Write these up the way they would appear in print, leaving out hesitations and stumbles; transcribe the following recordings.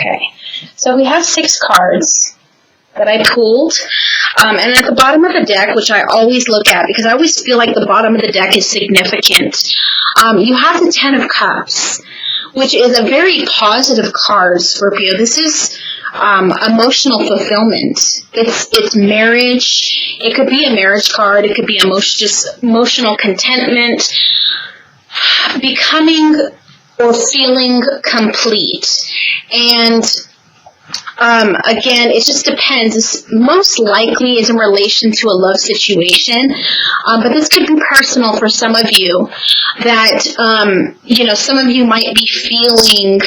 Okay, so we have 6 cards that I pulled, and at the bottom of the deck, which I always look at because I always feel like the bottom of the deck is significant, you have the 10 of Cups, which is a very positive card, Scorpio. This is emotional fulfillment. It's marriage. It could be a marriage card. It could be just emotional contentment, becoming or feeling complete. And again, it just depends. This most likely is in relation to a love situation, but this could be personal for some of you. That some of you might be feeling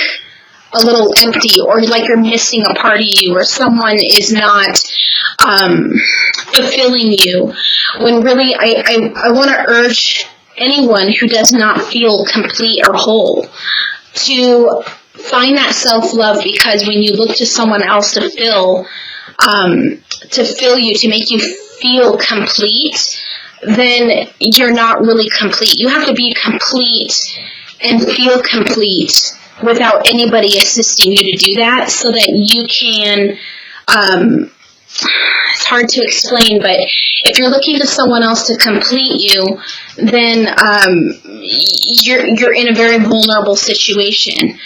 a little empty, or like you're missing a part of you, or someone is not fulfilling you. When really, I want to urge anyone who does not feel complete or whole to find that self-love, because when you look to someone else to fill you, to make you feel complete, then you're not really complete. You have to be complete and feel complete without anybody assisting you to do that, so that you can, it's hard to explain, but if you're looking to someone else to complete you, then you're in a very vulnerable situation.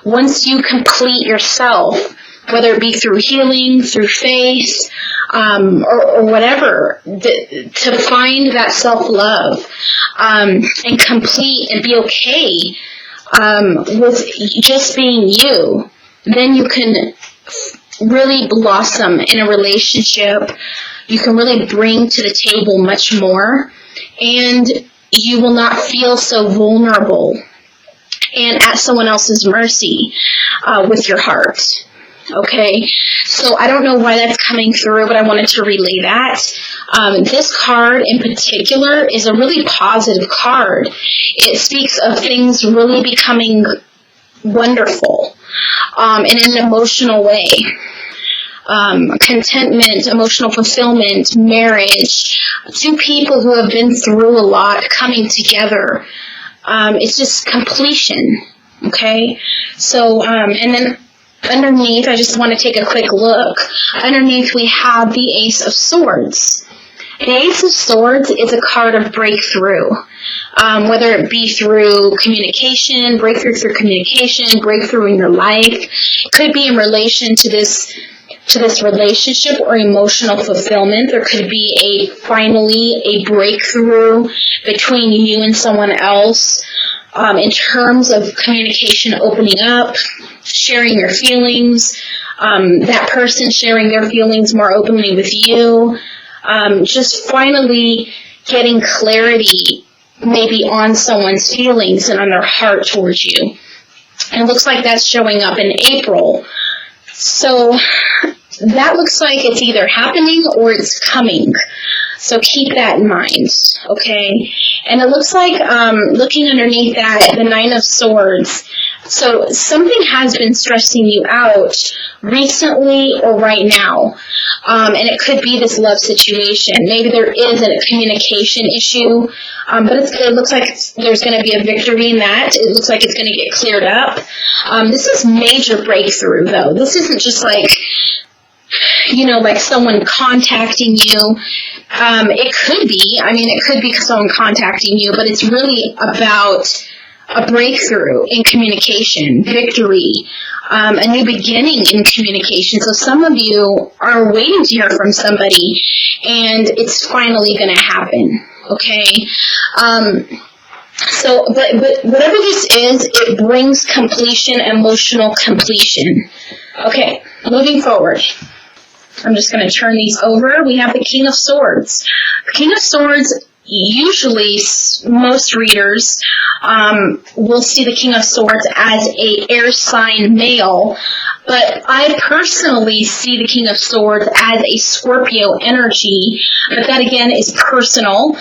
Once you complete yourself, whether it be through healing, through faith, or whatever, to find that self-love, and complete and be okay with just being you, then you can really blossom in a relationship. You can really bring to the table much more, and you will not feel so vulnerable and at someone else's mercy with your heart. Okay, so I don't know why that's coming through, but I wanted to relay that. This card in particular is a really positive card. It speaks of things really becoming wonderful in an emotional way. Contentment, emotional fulfillment, marriage, 2 people who have been through a lot coming together. It's just completion. Okay, so and then underneath, I just want to take a quick look. Underneath, we have the Ace of Swords. The Ace of Swords is a card of breakthrough, whether it be through communication, breakthrough through communication, breakthrough in your life. It could be in relation to this relationship or emotional fulfillment. There could be finally a breakthrough between you and someone else. In terms of communication opening up, sharing your feelings, that person sharing their feelings more openly with you, just finally getting clarity maybe on someone's feelings and on their heart towards you. And it looks like that's showing up in April. So that looks like it's either happening or it's coming. So keep that in mind, okay? And it looks like, looking underneath that, the 9 of Swords, so something has been stressing you out recently or right now, and it could be this love situation. Maybe there is a communication issue, but it looks like there's going to be a victory in that. It looks like it's going to get cleared up. This is major breakthrough, though. This isn't just like, like someone contacting you. It could be someone contacting you, but it's really about a breakthrough in communication, victory, a new beginning in communication. So some of you are waiting to hear from somebody, and it's finally going to happen, okay? But whatever this is, it brings completion, emotional completion. Okay, moving forward. I'm just going to turn these over. We have the King of Swords. The King of Swords, usually most readers will see the King of Swords as a air sign male, but I personally see the King of Swords as a Scorpio energy, but that again is personal.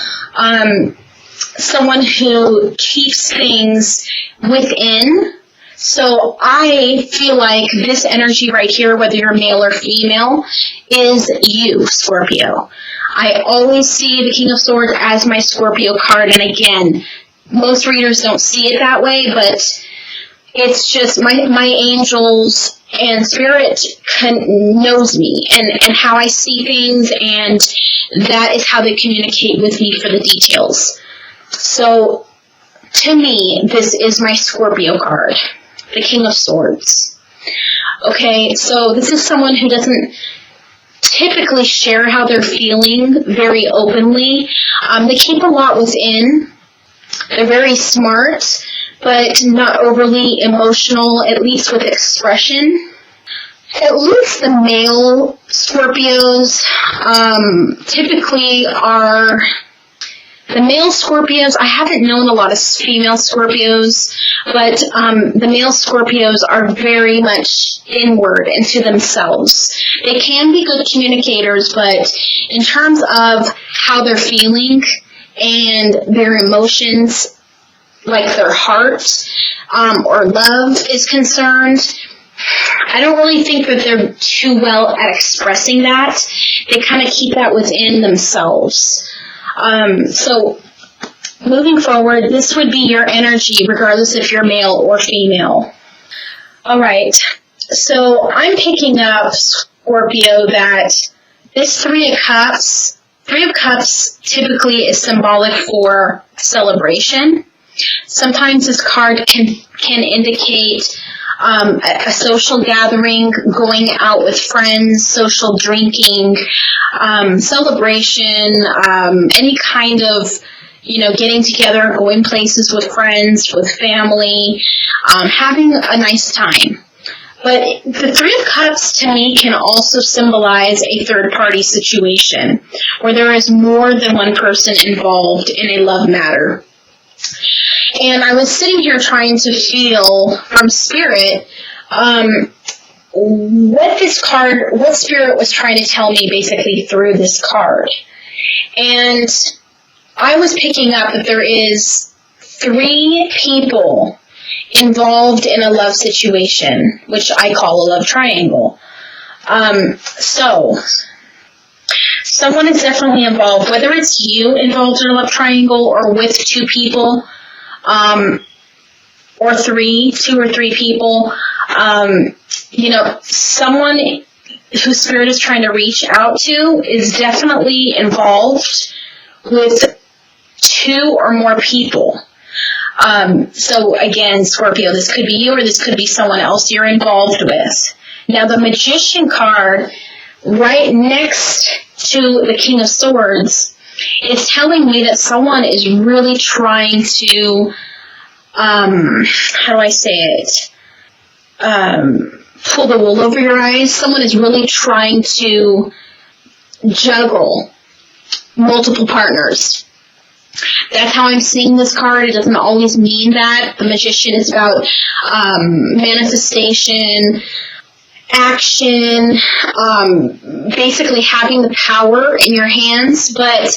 Someone who keeps things within. So I feel like this energy right here, whether you're male or female, is you, Scorpio. I always see the King of Swords as my Scorpio card, and again, most readers don't see it that way, but It's just my angels and spirit knows me and how I see things, and that is how they communicate with me for the details. So, to me, this is my Scorpio card, the King of Swords. Okay, so this is someone who doesn't typically share how they're feeling very openly. They keep a lot within. They're very smart, but not overly emotional, at least with expression. At least the male Scorpios typically are... The male Scorpios, I haven't known a lot of female Scorpios, but the male Scorpios are very much inward into themselves. They can be good communicators, but in terms of how they're feeling and their emotions, like their heart or love is concerned, I don't really think that they're too well at expressing that. They kind of keep that within themselves. So, moving forward, this would be your energy, regardless if you're male or female. Alright, so I'm picking up, Scorpio, that this Three of Cups typically is symbolic for celebration. Sometimes this card can indicate a social gathering, going out with friends, social drinking, celebration, any kind of, getting together, going places with friends, with family, having a nice time. But the Three of Cups, to me, can also symbolize a third-party situation, where there is more than one person involved in a love matter. And I was sitting here trying to feel from Spirit what Spirit was trying to tell me basically through this card. And I was picking up that there is 3 people involved in a love situation, which I call a love triangle. So, someone is definitely involved, whether it's you involved in a love triangle or with 2 people, or 2 or 3 people, someone whose Spirit is trying to reach out to is definitely involved with 2 or more people. So again, Scorpio, this could be you or this could be someone else you're involved with. Now, the Magician card, right next to the King of Swords, is telling me that someone is really trying to, how do I say it, pull the wool over your eyes. Someone is really trying to juggle multiple partners. That's how I'm seeing this card. It doesn't always mean that. The Magician is about manifestation, action, basically having the power in your hands. But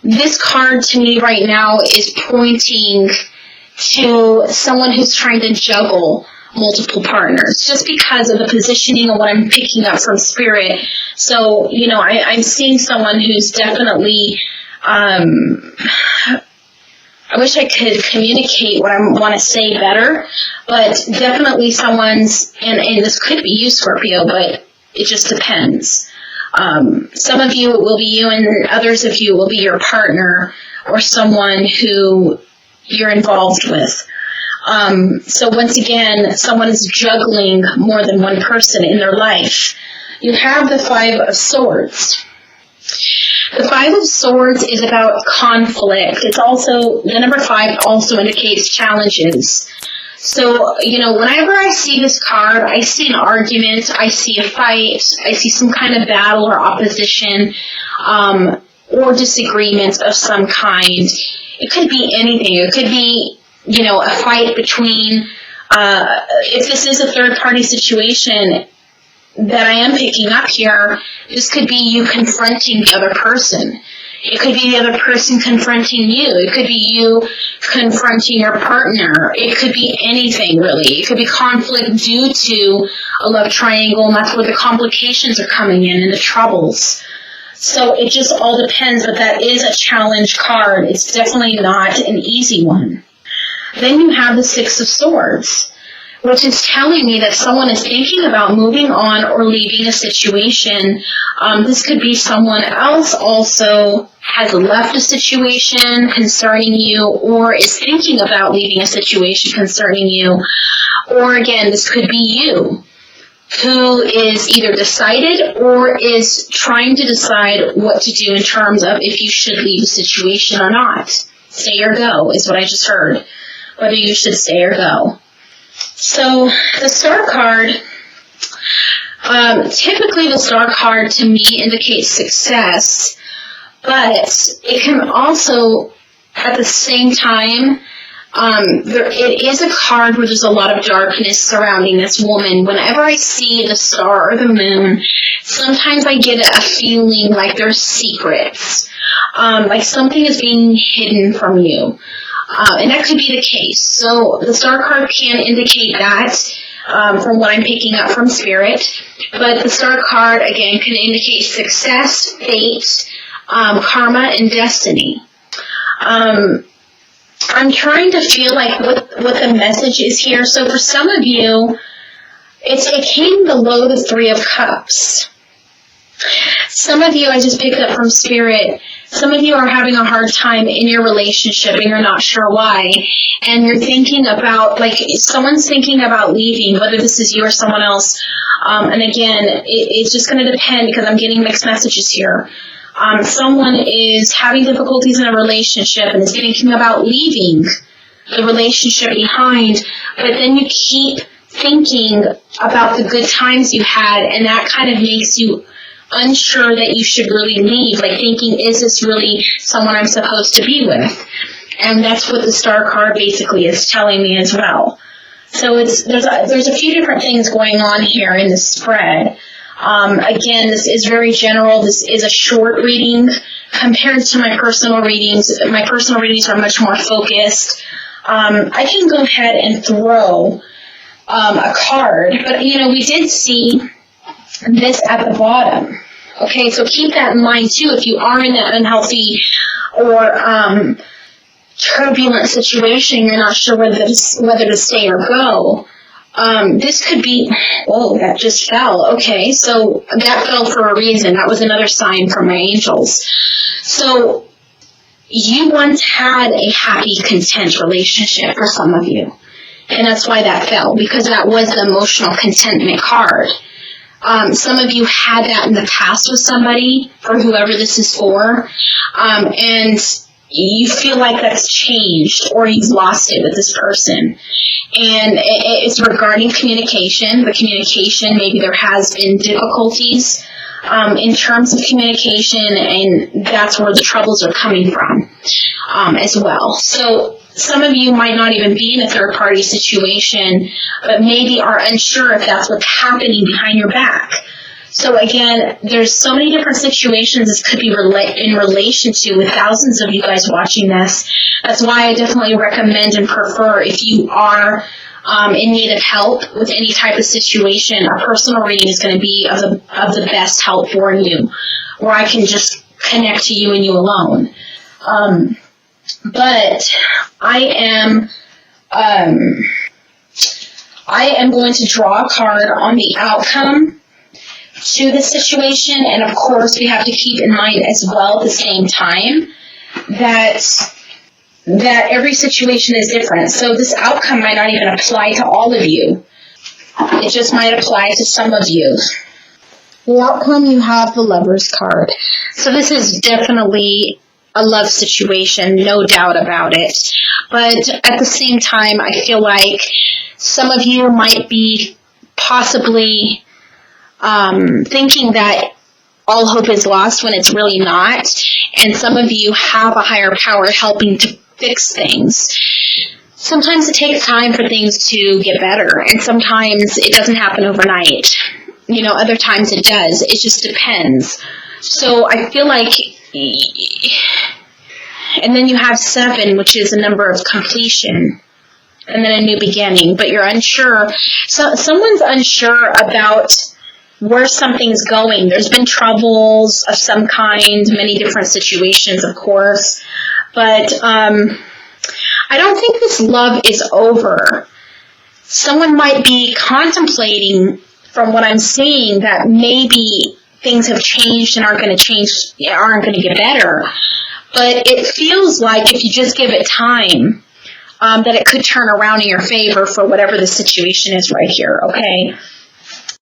this card to me right now is pointing to someone who's trying to juggle multiple partners, just because of the positioning of what I'm picking up from Spirit. So, I'm seeing someone who's definitely, I wish I could communicate what I want to say better, but definitely someone's, and this could be you, Scorpio, but it just depends. Some of you it will be you, and others of you will be your partner or someone who you're involved with. So once again, someone is juggling more than one person in their life. You have the Five of Swords. The Five of Swords is about conflict. It's also, the number 5 also indicates challenges. So, whenever I see this card, I see an argument, I see a fight, I see some kind of battle or opposition, or disagreement of some kind. It could be anything. It could be, a fight between, if this is a third-party situation that I am picking up here, this could be you confronting the other person. It could be the other person confronting you. It could be you confronting your partner. It could be anything, really. It could be conflict due to a love triangle, and that's where the complications are coming in and the troubles. So it just all depends, but that is a challenge card. It's definitely not an easy one. Then you have the Six of Swords. which is telling me that someone is thinking about moving on or leaving a situation. This could be someone else also has left a situation concerning you, or is thinking about leaving a situation concerning you. Or again, this could be you, who is either decided or is trying to decide what to do in terms of if you should leave a situation or not. Stay or go is what I just heard. Whether you should stay or go. So the Star card, typically the Star card to me indicates success, but it can also, at the same time, it is a card where there's a lot of darkness surrounding this woman. Whenever I see the star or the moon, sometimes I get a feeling like there's secrets, like something is being hidden from you. And that could be the case. So the Star card can indicate that, from what I'm picking up from Spirit. But the Star card, again, can indicate success, fate, karma, and destiny. I'm trying to feel like what the message is here. So for some of you, it came below the Three of Cups. Some of you, I just picked up from Spirit, some of you are having a hard time in your relationship and you're not sure why. And you're thinking about, like, someone's thinking about leaving, whether this is you or someone else. And again, it's just going to depend because I'm getting mixed messages here. Someone is having difficulties in a relationship and is thinking about leaving the relationship behind, but then you keep thinking about the good times you had, and that kind of makes you unsure that you should really leave, like thinking, is this really someone I'm supposed to be with? And that's what the Star card basically is telling me as well. So there's a few different things going on here in the spread. Again, this is very general. This is a short reading compared to my personal readings. My personal readings are much more focused. I can go ahead and throw a card, but we did see this at the bottom. Okay, so keep that in mind too. If you are in an unhealthy or turbulent situation, you're not sure whether to stay or go. This could be, oh, that just fell. Okay, so that fell for a reason. That was another sign from my angels. So you once had a happy, content relationship for some of you. And that's why that fell, because that was the emotional contentment card. Some of you had that in the past with somebody, for whoever this is for, and you feel like that's changed or you've lost it with this person. And it's regarding communication. The communication, maybe there has been difficulties in terms of communication, and that's where the troubles are coming from as well. So some of you might not even be in a third-party situation, but maybe are unsure if that's what's happening behind your back. So again, there's so many different situations this could be in relation to, with thousands of you guys watching this. That's why I definitely recommend and prefer, if you are in need of help with any type of situation, a personal reading is going to be of the best help for you, where I can just connect to you and you alone. But I am going to draw a card on the outcome to the situation, and of course we have to keep in mind as well at the same time that every situation is different. So this outcome might not even apply to all of you. It just might apply to some of you. The outcome, you have the Lover's card. So this is definitely a love situation, no doubt about it. But at the same time, I feel like some of you might be possibly thinking that all hope is lost when it's really not. And some of you have a higher power helping to fix things. Sometimes it takes time for things to get better, and sometimes it doesn't happen overnight. Other times it does. It just depends. So I feel like, and then you have 7, which is a number of completion, and then a new beginning, but you're unsure. So someone's unsure about where something's going. There's been troubles of some kind, many different situations, of course, but I don't think this love is over. someone might be contemplating, from what I'm seeing, that maybe things have changed and aren't going to get better. But it feels like if you just give it time, that it could turn around in your favor for whatever the situation is right here, okay?